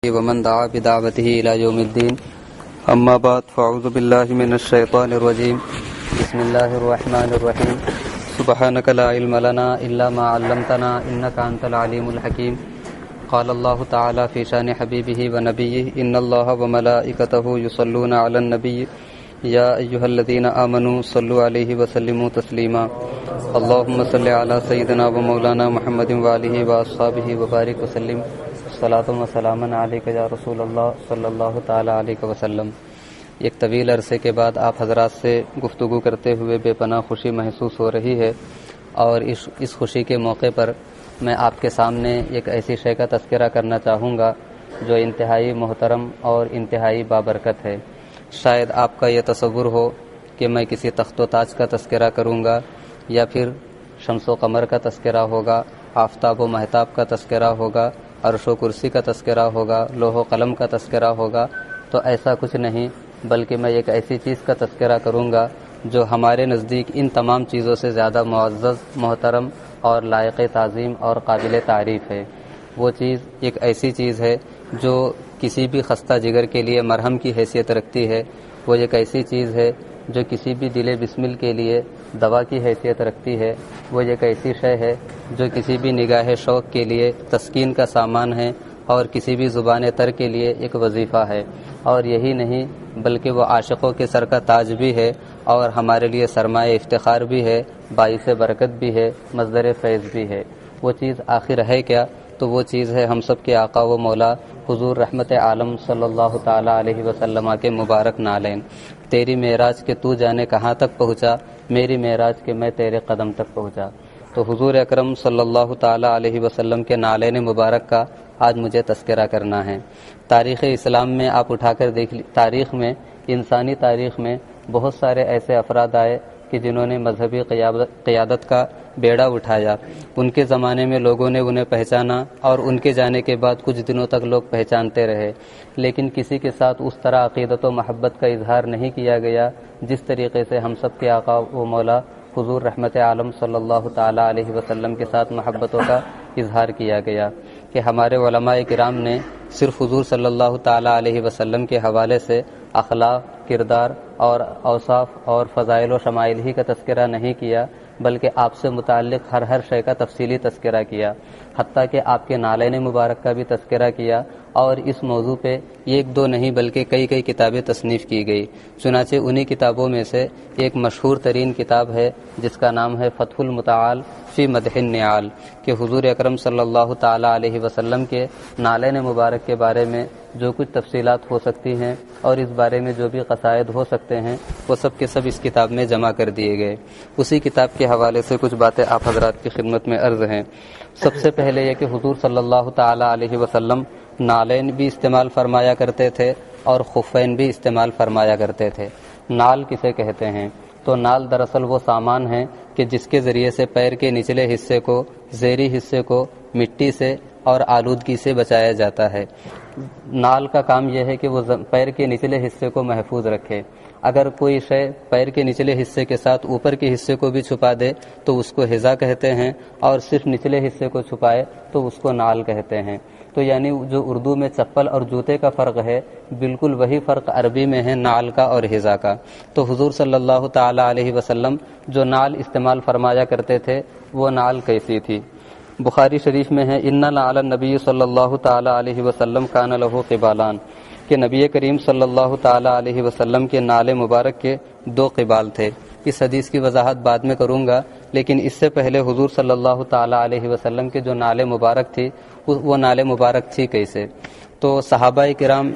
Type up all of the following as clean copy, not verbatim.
ومن دعا بدعوته إلى يوم الدين أما بعد فأعوذ بالله من الشيطان الرجيم بسم الله الرحمن الرحيم سبحانك لا علم لنا إلا ما علمتنا إنك أنت العليم الحكيم قال الله تعالى في شان حبيبه ونبيه إن الله وملائكته يصلون على النبي يا أيها الذين آمنوا صلوا عليه وسلموا تسليما اللهم صل على سيدنا ومولانا محمد وآله وأصحابه وبارك وسلم صلاۃ و سلام علیک یا رسول اللہ صلی اللہ تعالیٰ علیہ وسلم۔ ایک طویل عرصے کے بعد آپ حضرات سے گفتگو کرتے ہوئے بے پناہ خوشی محسوس ہو رہی ہے، اور اس خوشی کے موقع پر میں آپ کے سامنے ایک ایسی شے کا تذکرہ کرنا چاہوں گا جو انتہائی محترم اور انتہائی بابرکت ہے۔ شاید آپ کا یہ تصور ہو کہ میں کسی تخت و تاج کا تذکرہ کروں گا، یا پھر شمس و قمر کا تذکرہ ہوگا، آفتاب و مہتاب کا تذکرہ ہوگا، عرش و کرسی کا تذکرہ ہوگا، لوح و قلم کا تذکرہ ہوگا۔ تو ایسا کچھ نہیں، بلکہ میں ایک ایسی چیز کا تذکرہ کروں گا جو ہمارے نزدیک ان تمام چیزوں سے زیادہ معزز، محترم اور لائق تعظیم اور قابل تعریف ہے۔ وہ چیز ایک ایسی چیز ہے جو کسی بھی خستہ جگر کے لیے مرہم کی حیثیت رکھتی ہے۔ وہ ایک ایسی چیز ہے جو کسی بھی دل بسمل کے لیے دوا کی حیثیت رکھتی ہے۔ وہ ایک ایسی شے ہے جو کسی بھی نگاہ شوق کے لیے تسکین کا سامان ہے، اور کسی بھی زبان تر کے لیے ایک وظیفہ ہے۔ اور یہی نہیں بلکہ وہ عاشقوں کے سر کا تاج بھی ہے، اور ہمارے لیے سرمایہ افتخار بھی ہے، باعث برکت بھی ہے، مصدر فیض بھی ہے۔ وہ چیز آخر ہے کیا؟ تو وہ چیز ہے ہم سب کے آقا و مولا حضور رحمت عالم صلی اللہ تعالیٰ علیہ وسلم کے مبارک نالین۔ تیری معراج کے تو جانے کہاں تک پہنچا، میری معراج کے میں تیرے قدم تک پہنچا۔ تو حضور اکرم صلی اللہ تعالیٰ علیہ وسلم کے نالین مبارک کا آج مجھے تذکرہ کرنا ہے۔ تاریخ اسلام میں آپ اٹھا کر دیکھ تاریخ میں، انسانی تاریخ میں بہت سارے ایسے افراد آئے کہ جنہوں نے مذہبی قیادت کا بیڑا اٹھایا۔ ان کے زمانے میں لوگوں نے انہیں پہچانا، اور ان کے جانے کے بعد کچھ دنوں تک لوگ پہچانتے رہے، لیکن کسی کے ساتھ اس طرح عقیدت و محبت کا اظہار نہیں کیا گیا جس طریقے سے ہم سب کے آقا و مولا حضور رحمت عالم صلی اللہ تعالیٰ علیہ وسلم کے ساتھ محبتوں کا اظہار کیا گیا۔ کہ ہمارے علماء کرام نے صرف حضور صلی اللہ تعالیٰ علیہ وسلم کے حوالے سے اخلاق، کردار اور اوصاف اور فضائل و شمائل ہی کا تذکرہ نہیں کیا، بلکہ آپ سے متعلق ہر شے کا تفصیلی تذکرہ کیا، حتیٰ کہ آپ کے نالین مبارک کا بھی تذکرہ کیا۔ اور اس موضوع پہ ایک دو نہیں بلکہ کئی کتابیں تصنیف کی گئی۔ چنانچہ انہی کتابوں میں سے ایک مشہور ترین کتاب ہے جس کا نام ہے فتح المتعال فی مدح النعال، کہ حضور اکرم صلی اللہ تعالیٰ علیہ وسلم کے نالین مبارک کے بارے میں جو کچھ تفصیلات ہو سکتی ہیں اور اس بارے میں جو بھی قصائد ہو سکتے ہیں وہ سب کے سب اس کتاب میں جمع کر دیے گئے۔ اسی کتاب کے حوالے سے کچھ باتیں آپ حضرات کی خدمت میں عرض ہیں۔ سب سے پہلے یہ کہ حضور صلی اللہ تعالیٰ علیہ وسلم نالین بھی استعمال فرمایا کرتے تھے اور خفین بھی استعمال فرمایا کرتے تھے۔ نال کسے کہتے ہیں؟ تو نال دراصل وہ سامان ہے کہ جس کے ذریعے سے پیر کے نچلے حصے کو، زیریں حصے کو مٹی سے اور آلودگی سے بچایا جاتا ہے۔ نال کا کام یہ ہے کہ وہ پیر کے نچلے حصے کو محفوظ رکھے۔ اگر کوئی شے پیر کے نچلے حصے کے ساتھ اوپر کے حصے کو بھی چھپا دے تو اس کو حذا کہتے ہیں، اور صرف نچلے حصے کو چھپائے تو اس کو نال کہتے ہیں۔ تو یعنی جو اردو میں چپل اور جوتے کا فرق ہے، بالکل وہی فرق عربی میں ہے نال کا اور حذا کا۔ تو حضور صلی اللہ تعالیٰ علیہ وسلم جو نال استعمال فرمایا کرتے تھے وہ نال کیسی تھی؟ بخاری شریف میں ہے ان نعل النبی صلی اللہ تعالیٰ علیہ وسلم کان لہ قبالان، کہ نبی کریم صلی اللہ تعالیٰ علیہ وسلم کے نال مبارک کے دو قبال تھے۔ اس حدیث کی وضاحت بعد میں کروں گا، لیکن اس سے پہلے حضور صلی اللہ تعالیٰ علیہ وسلم کے جو نال مبارک تھی وہ نال مبارک تھی کیسے؟ تو صحابہ کرام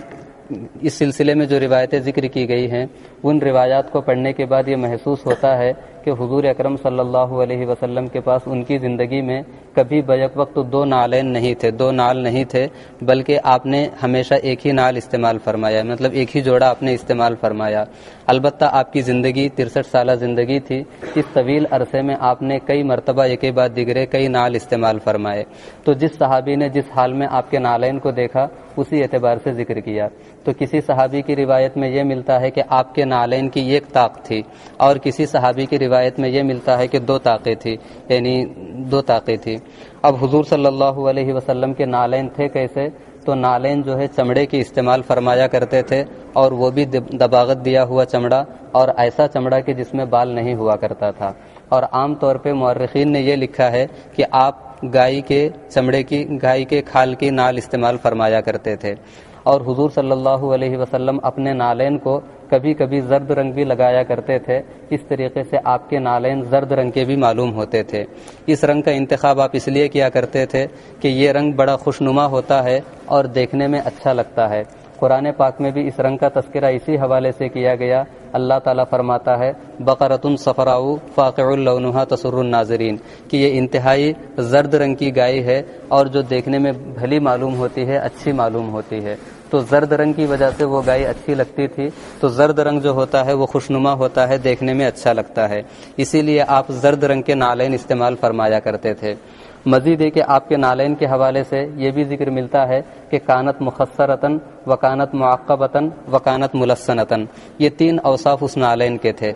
اس سلسلے میں جو روایتیں ذکر کی گئی ہیں، ان روایات کو پڑھنے کے بعد یہ محسوس ہوتا ہے کہ حضور اکرم صلی اللہ علیہ وسلم کے پاس ان کی زندگی میں کبھی بیک وقت دو نالین نہیں تھے، دو نال نہیں تھے، بلکہ آپ نے ہمیشہ ایک ہی نال استعمال فرمایا، مطلب ایک ہی جوڑا آپ نے استعمال فرمایا۔ البتہ آپ کی زندگی 63 سالہ زندگی تھی، اس طویل عرصے میں آپ نے کئی مرتبہ ایک بعد دیگرے کئی نال استعمال فرمائے۔ تو جس صحابی نے جس حال میں آپ کے نالین کو دیکھا اسی اعتبار سے ذکر کیا۔ تو کسی صحابی کی روایت میں یہ ملتا ہے کہ آپ کے نالین کی ایک طاق تھی، اور کسی صحابی کی روایت میں یہ ملتا ہے کہ دو طاقیں تھی، یعنی دو طاقیں تھی۔ اب حضور صلی اللہ علیہ وسلم کے نالین تھے کیسے؟ تو نالین جو ہے چمڑے کی استعمال فرمایا کرتے تھے، اور وہ بھی دباغت دیا ہوا چمڑا، اور ایسا چمڑا کہ جس میں بال نہیں ہوا کرتا تھا۔ اور عام طور پہ مورخین نے یہ لکھا ہے کہ آپ گائے کے چمڑے کی، گائے کے کھال کی نال استعمال فرمایا کرتے تھے، اور حضور صلی اللہ علیہ وسلم اپنے نالین کو کبھی کبھی زرد رنگ بھی لگایا کرتے تھے۔ اس طریقے سے آپ کے نالین زرد رنگ کے بھی معلوم ہوتے تھے۔ اس رنگ کا انتخاب آپ اس لیے کیا کرتے تھے کہ یہ رنگ بڑا خوشنما ہوتا ہے اور دیکھنے میں اچھا لگتا ہے۔ قرآن پاک میں بھی اس رنگ کا تذکرہ اسی حوالے سے کیا گیا۔ اللہ تعالیٰ فرماتا ہے بقرۃ صفراء فاقع لونھا تسر الناظرین، کہ یہ انتہائی زرد رنگ کی گائے ہے اور جو دیکھنے میں بھلی معلوم ہوتی ہے، اچھی معلوم ہوتی ہے۔ تو زرد رنگ کی وجہ سے وہ گائے اچھی لگتی تھی۔ تو زرد رنگ جو ہوتا ہے وہ خوشنما ہوتا ہے، دیکھنے میں اچھا لگتا ہے، اسی لیے آپ زرد رنگ کے نالین استعمال فرمایا کرتے تھے۔ مزید ہے کہ آپ کے نالین کے حوالے سے یہ بھی ذکر ملتا ہے کہ کانت مخصرتن وکانت معقبتن وکانت ملسنتن، یہ تین اوصاف اس نالین کے تھے۔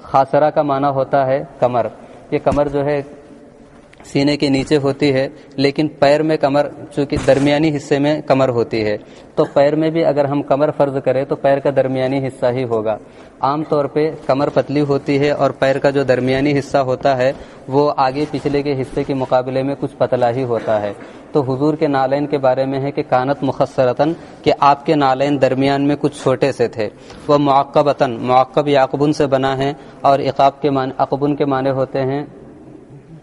خاصرہ کا معنی ہوتا ہے کمر، یہ کمر جو ہے سینے کے نیچے ہوتی ہے، لیکن پیر میں کمر چونکہ درمیانی حصے میں کمر ہوتی ہے، تو پیر میں بھی اگر ہم کمر فرض کریں تو پیر کا درمیانی حصہ ہی ہوگا۔ عام طور پہ کمر پتلی ہوتی ہے اور پیر کا جو درمیانی حصہ ہوتا ہے وہ آگے پچھلے کے حصے کے مقابلے میں کچھ پتلا ہی ہوتا ہے۔ تو حضور کے نالین کے بارے میں ہے کہ کانت مخصرتن، کہ آپ کے نالین درمیان میں کچھ چھوٹے سے تھے۔ وہ معقبتن، معقب یعقبن سے بنا ہے، اور عقاب کے معنی، عقبن کے معنی ہوتے ہیں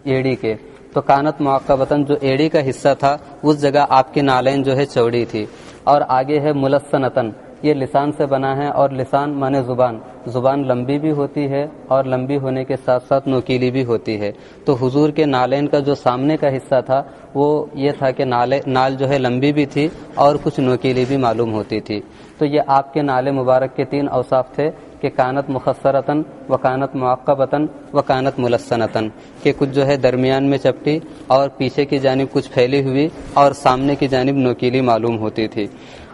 ایڑی کے، تو کانت معقبتن، جو ایڑی کا حصہ تھا اس جگہ آپ کی نالین جو ہے چوڑی تھی۔ اور آگے ہے ملسنتن، یہ لسان سے بنا ہے، اور لسان مانے زبان، زبان لمبی بھی ہوتی ہے اور لمبی ہونے کے ساتھ ساتھ نوکیلی بھی ہوتی ہے۔ تو حضور کے نالین کا جو سامنے کا حصہ تھا وہ یہ تھا کہ نال جو ہے لمبی بھی تھی اور کچھ نوکیلی بھی معلوم ہوتی تھی۔ تو یہ آپ کے نال مبارک کے تین اوصاف تھے کہ کانت مخصرتن وکانت معقبتن وکانت ملسنتن، کہ کچھ جو ہے درمیان میں چپٹی اور پیچھے کی جانب کچھ پھیلی ہوئی اور سامنے کی جانب نوکیلی معلوم ہوتی تھی۔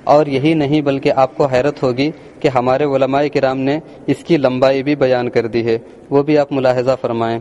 اور یہی نہیں بلکہ آپ کو حیرت ہوگی کہ ہمارے علماء کرام نے اس کی لمبائی بھی بیان کر دی ہے، وہ بھی آپ ملاحظہ فرمائیں۔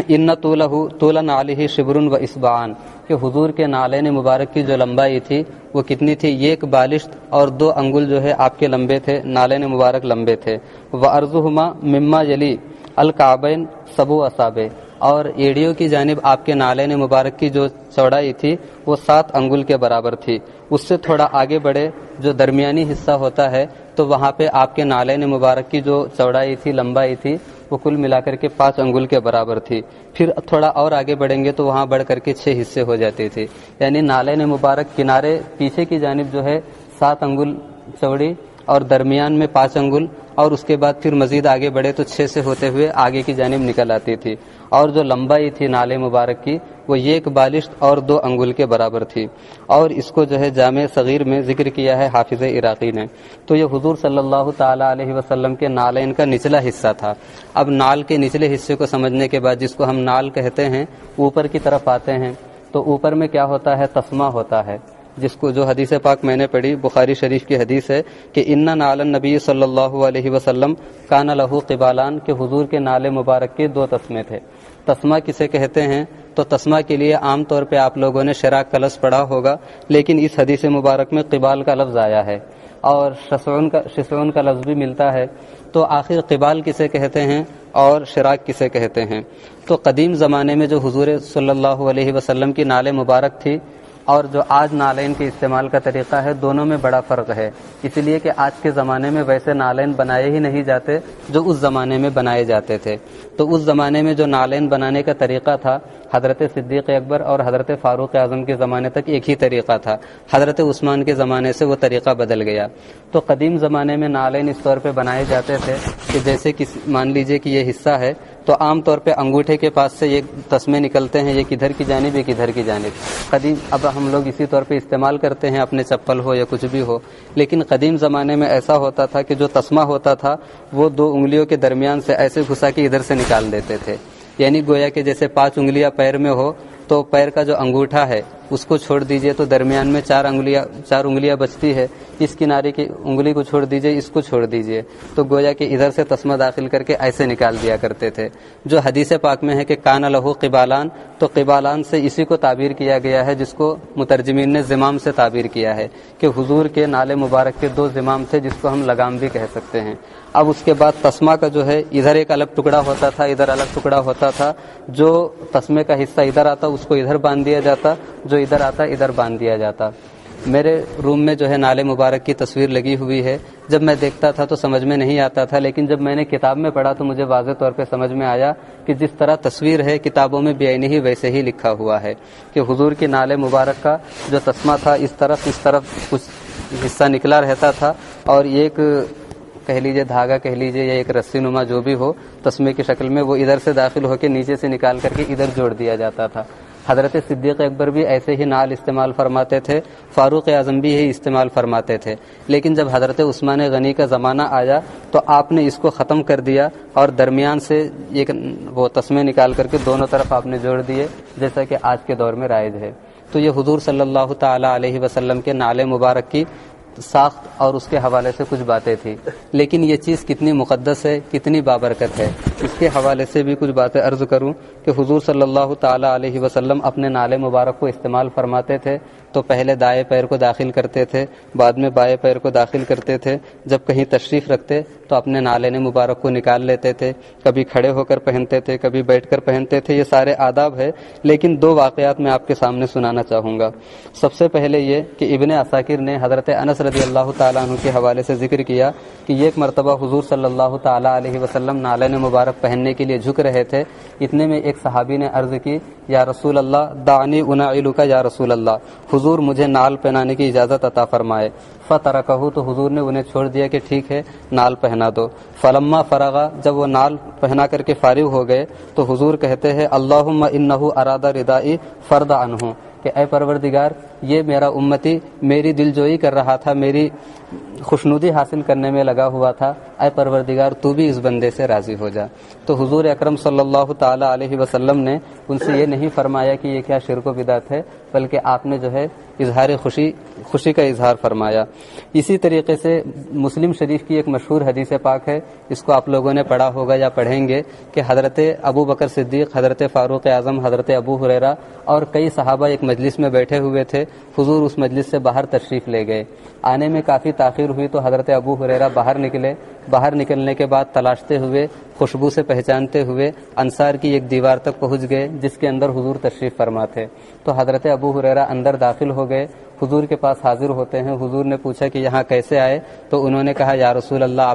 ان طول نعلہ شبر و اصبعان، کہ حضور کے نالین مبارک کی جو لمبائی تھی وہ کتنی تھی؟ ایک بالشت اور 2 انگل جو ہے آپ کے لمبے تھے، نالین مبارک لمبے تھے۔ وعرضہما مما یلی الکعبین 7 اصابع، اور ایڑیوں کی جانب آپ کے نالین مبارک کی جو چوڑائی تھی وہ 7 انگل کے برابر تھی۔ اس سے تھوڑا آگے بڑھے جو درمیانی حصہ ہوتا ہے تو وہاں پہ آپ کے نالین مبارک کی جو چوڑائی تھی، لمبائی تھی، وہ کل ملا کر کے 5 انگل کے برابر تھی۔ پھر تھوڑا اور آگے بڑھیں گے تو وہاں بڑھ کر کے 6 حصے ہو جاتی تھی، یعنی نالین مبارک کنارے پیچھے کی جانب جو ہے 7 انگل چوڑی اور درمیان میں 5 انگل، اور اس کے بعد پھر مزید آگے بڑھے تو 6 سے ہوتے ہوئے آگے کی جانب نکل آتی تھی۔ اور جو لمبائی تھی نالے مبارک کی وہ 1 بالشت اور 2 انگل کے برابر تھی۔ اور اس کو جو ہے جامع صغیر میں ذکر کیا ہے حافظ عراقی نے۔ تو یہ حضور صلی اللہ تعالی علیہ وسلم کے نالین کا نچلا حصہ تھا۔ اب نال کے نچلے حصے کو سمجھنے کے بعد، جس کو ہم نال کہتے ہیں، اوپر کی طرف آتے ہیں تو اوپر میں کیا ہوتا ہے؟ تسمہ ہوتا ہے، جس کو جو حدیث پاک میں نے پڑھی بخاری شریف کی حدیث ہے کہ ان نال النبی صلی اللہ علیہ وسلم کان لہ قبالان، کہ حضور کے نال مبارک کے 2 تسمے تھے۔ تسمہ کسے کہتے ہیں؟ تو تسمہ کے لیے عام طور پہ آپ لوگوں نے شراک کا لفظ پڑھا ہوگا، لیکن اس حدیث مبارک میں قبال کا لفظ آیا ہے اور شسعون کا لفظ بھی ملتا ہے۔ تو آخر قبال کسے کہتے ہیں اور شراک کسے کہتے ہیں؟ تو قدیم زمانے میں جو حضور صلی اللہ علیہ وسلم کی نال مبارک تھی اور جو آج نالین کے استعمال کا طریقہ ہے، دونوں میں بڑا فرق ہے، اس لیے کہ آج کے زمانے میں ویسے نالین بنائے ہی نہیں جاتے جو اس زمانے میں بنائے جاتے تھے۔ تو اس زمانے میں جو نالین بنانے کا طریقہ تھا، حضرت صدیق اکبر اور حضرت فاروق اعظم کے زمانے تک ایک ہی طریقہ تھا، حضرت عثمان کے زمانے سے وہ طریقہ بدل گیا۔ تو قدیم زمانے میں نالین اس طور پہ بنائے جاتے تھے کہ جیسے مان لیجئے کہ یہ حصہ ہے تو عام طور پہ انگوٹھے کے پاس سے یہ تسمے نکلتے ہیں، یہ کدھر کی جانب، یہ کدھر کی جانب۔ قدیم اب ہم لوگ اسی طور پہ استعمال کرتے ہیں، اپنے چپل ہو یا کچھ بھی ہو، لیکن قدیم زمانے میں ایسا ہوتا تھا کہ جو تسمہ ہوتا تھا وہ 2 انگلیوں کے درمیان سے ایسے گھسا کے ادھر سے نکال دیتے تھے، یعنی گویا کہ جیسے 5 انگلیاں پیر میں ہو تو پیر کا جو انگوٹھا ہے اس کو چھوڑ دیجئے تو درمیان میں چار انگلیاں بچتی ہے، اس کنارے کی انگلی کو چھوڑ دیجئے، اس کو چھوڑ دیجئے، تو گویا کہ ادھر سے تسمہ داخل کر کے ایسے نکال دیا کرتے تھے۔ جو حدیث پاک میں ہے کہ کان لہو قبالان، تو قبالان سے اسی کو تعبیر کیا گیا ہے جس کو مترجمین نے زمام سے تعبیر کیا ہے کہ حضور کے نالے مبارک کے دو زمام تھے جس کو ہم لگام بھی کہہ سکتے ہیں۔ اب اس کے بعد تسمہ کا جو ہے ادھر ایک الگ ٹکڑا ہوتا تھا، ادھر الگ ٹکڑا ہوتا تھا، جو تسمے کا حصہ ادھر آتا اس کو ادھر باندھ دیا جاتا، جو ادھر آتا ادھر باندھ دیا جاتا۔ میرے روم میں جو ہے نالے مبارک کی تصویر لگی ہوئی ہے، جب میں دیکھتا تھا تو سمجھ میں نہیں آتا تھا، لیکن جب میں نے کتاب میں پڑھا تو مجھے واضح طور پہ سمجھ میں آیا کہ جس طرح تصویر ہے کتابوں میں بعینی ہی ویسے ہی لکھا ہوا ہے کہ حضور کی نالے مبارک کا جو تسمہ تھا اس طرف کچھ حصہ نکلا رہتا تھا، اور ایک کہہ لیجیے دھاگا کہہ لیجیے یا ایک رسی نما جو بھی ہو تسمے کی شکل میں، وہ ادھر سے داخل ہو کے نیچے سے نکال کر کے ادھر جوڑ دیا جاتا تھا۔ حضرت صدیق اکبر بھی ایسے ہی نال استعمال فرماتے تھے، فاروق اعظم بھی یہی استعمال فرماتے تھے، لیکن جب حضرت عثمان غنی کا زمانہ آیا تو آپ نے اس کو ختم کر دیا اور درمیان سے ایک وہ تسمے نکال کر کے دونوں طرف آپ نے جوڑ دیے، جیسا کہ آج کے دور میں رائج ہے۔ تو یہ حضور صلی اللہ تعالی علیہ وسلم کے نالے مبارک کی ساخت اور اس کے حوالے سے کچھ باتیں تھیں، لیکن یہ چیز کتنی مقدس ہے، کتنی بابرکت ہے، اس کے حوالے سے بھی کچھ باتیں عرض کروں کہ حضور صلی اللہ تعالی علیہ وسلم اپنے نالے مبارک کو استعمال فرماتے تھے تو پہلے دائیں پیر کو داخل کرتے تھے، بعد میں بائیں پیر کو داخل کرتے تھے، جب کہیں تشریف رکھتے تو اپنے نالے مبارک کو نکال لیتے تھے، کبھی کھڑے ہو کر پہنتے تھے، کبھی بیٹھ کر پہنتے تھے، یہ سارے آداب ہے، لیکن دو واقعات میں آپ کے سامنے سنانا چاہوں گا۔ سب سے پہلے یہ کہ ابن عساکر نے حضرت انس رضی اللہ تعالیٰ عنہ کے حوالے سے ذکر کیا کہ ایک مرتبہ حضور صلی اللہ تعالیٰ علیہ وسلم نالین مبارک پہننے کے لیے جھک رہے تھے، اتنے میں ایک صحابی نے عرض کی یا رسول اللہ دعنی اناعلک یا رسول اللہ، حضور مجھے نال پہنانے کی اجازت عطا فرمائے۔ فترکہ، تو حضور نے انہیں چھوڑ دیا کہ ٹھیک ہے نال پہنا دو۔ فلما فرغا، جب وہ نال پہنا کر کے فارغ ہو گئے تو حضور کہتے ہیں اللہم انہ اراد ردائی فرد عنہ، کہ اے پروردگار یہ میرا امتی میری دل جوئی کر رہا تھا، میری خوشنودی حاصل کرنے میں لگا ہوا تھا، اے پروردگار تو بھی اس بندے سے راضی ہو جا۔ تو حضور اکرم صلی اللہ تعالی علیہ وسلم نے ان سے یہ نہیں فرمایا کہ یہ کیا شرک و بدعت ہے، بلکہ آپ نے جو ہے اظہار خوشی کا اظہار فرمایا۔ اسی طریقے سے مسلم شریف کی ایک مشہور حدیث پاک ہے، اس کو آپ لوگوں نے پڑھا ہوگا یا پڑھیں گے، کہ حضرت ابو بکر صدیق، حضرت فاروق اعظم، حضرت ابو ہریرہ اور کئی صحابہ ایک مجلس میں بیٹھے ہوئے تھے، حضور اس مجلس سے باہر تشریف لے گئے، آنے میں کافی تاخیر ہوئی تو حضرت ابو ہریرہ باہر نکلے، باہر نکلنے کے بعد تلاشتے ہوئے، خوشبو سے پہچانتے ہوئے انصار کی ایک دیوار تک پہنچ گئے جس کے اندر حضور تشریف فرما تھے۔ تو حضرت ابو ہریرہ اندر داخل ہو گئے، حضور کے پاس حاضر ہوتے ہیں، حضور نے پوچھا کہ یہاں کیسے آئے؟ تو انہوں نے کہا یا رسول اللہ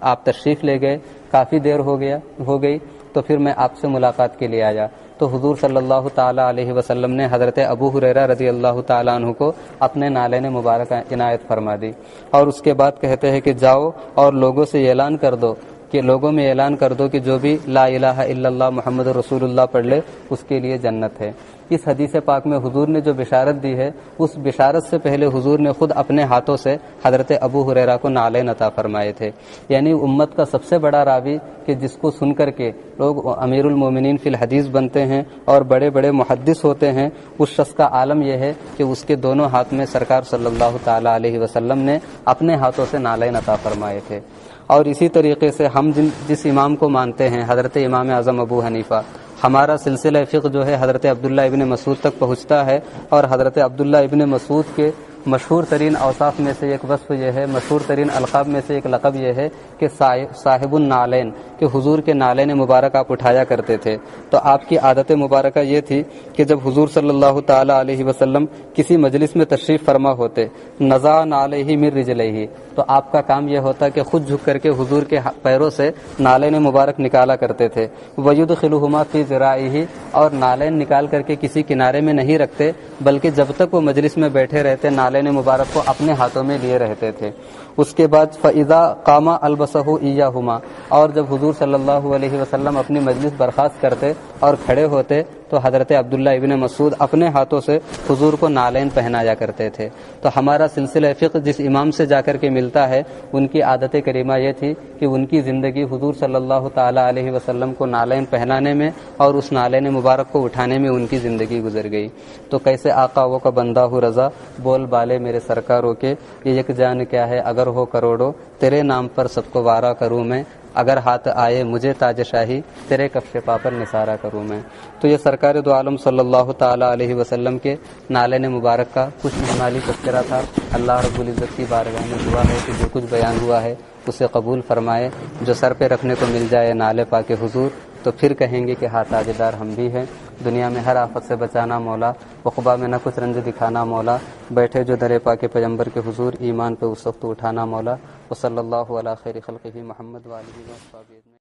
آپ تشریف لے گئے، کافی دیر ہو گئی تو پھر میں آپ سے ملاقات کے لیے آیا۔ تو حضور صلی اللہ تعالی علیہ وسلم نے حضرت ابو ہریرہ رضی اللہ تعالیٰ عنہ کو اپنے نالین مبارک عنایت فرما دی، اور اس کے بعد کہتے ہیں کہ جاؤ اور لوگوں سے یہ اعلان کر دو کہ جو بھی لا الہ الا اللہ محمد رسول اللہ پڑھ لے اس کے لیے جنت ہے۔ اس حدیث پاک میں حضور نے جو بشارت دی ہے، اس بشارت سے پہلے حضور نے خود اپنے ہاتھوں سے حضرت ابو ہریرہ کو نالین عطا فرمائے تھے، یعنی امت کا سب سے بڑا راوی کہ جس کو سن کر کے لوگ امیر المومنین فی الحدیث بنتے ہیں اور بڑے بڑے محدث ہوتے ہیں، اس شخص کا عالم یہ ہے کہ اس کے دونوں ہاتھ میں سرکار صلی اللہ تعالی علیہ وسلم نے اپنے ہاتھوں سے نالین عطا فرمائے تھے۔ اور اسی طریقے سے ہم جس امام کو مانتے ہیں، حضرت امام اعظم ابو حنیفہ، ہمارا سلسلہ فقہ جو ہے حضرت عبداللہ ابن مسعود تک پہنچتا ہے، اور حضرت عبداللہ ابن مسعود کے مشہور ترین اوصاف میں سے ایک وصف یہ ہے، مشہور ترین القاب میں سے ایک لقب یہ ہے کہ صاحب النالین، کہ حضور کے نالین مبارک آپ اٹھایا کرتے تھے۔ تو آپ کی عادت مبارکہ یہ تھی کہ جب حضور صلی اللہ تعالی علیہ وسلم کسی مجلس میں تشریف فرما ہوتے، نزع نعلیہ من رجلیہ، تو آپ کا کام یہ ہوتا کہ خود جھک کر کے حضور کے پیروں سے نالین مبارک نکالا کرتے تھے، ویدخلہما فی ذرائہ، اور نالین نکال کر کے کسی کنارے میں نہیں رکھتے، بلکہ جب تک وہ مجلس میں بیٹھے رہتے نالین مبارک کو اپنے ہاتھوں میں لیے رہتے تھے۔ اس کے بعد فَإِذَا قَامَ أَلْبَسَهُ إِيَّاهُمَا، اور جب حضور صلی اللہ علیہ وسلم اپنی مجلس برخاست کرتے اور کھڑے ہوتے تو حضرت عبداللہ ابن مسعود اپنے ہاتھوں سے حضور کو نالین پہنایا کرتے تھے۔ تو ہمارا سلسلہ فقہ جس امام سے جا کر کے ملتا ہے، ان کی عادت کریمہ یہ تھی کہ ان کی زندگی حضور صلی اللہ تعالی علیہ وسلم کو نالین پہنانے میں اور اس نالین مبارک کو اٹھانے میں ان کی زندگی گزر گئی۔ تو کیسے آقا وہ کا بندہ ہو رضا، بول بالے میرے سرکاروں کے، یہ یک جان کیا ہے اگر ہو کروڑوں، تیرے نام پر سب کو وارا کروں میں، اگر ہاتھ آئے مجھے تاج شاہی، تیرے کفش پا پر نثارہ کروں میں۔ تو یہ سرکار دو عالم صلی اللہ تعالی علیہ وسلم کے نالین مبارک کا کچھ اجمالی تذکرہ تھا۔ اللہ رب العزت کی بارگاہ میں دعا ہے کہ جو کچھ بیان ہوا ہے اسے قبول فرمائے، جو سر پہ رکھنے کو مل جائے نالے پاک حضور تو پھر کہیں گے کہ ہاں تاجدار ہم بھی ہیں۔ دنیا میں ہر آفت سے بچانا مولا، عقبہ میں نہ کچھ رنج دکھانا مولا، بیٹھے جو درے پاک پیغمبر کے حضور ایمان پہ اس وقت اٹھانا مولا۔ وصلی اللہ علی خیر خلقہ محمد وآلہ وصحبہ۔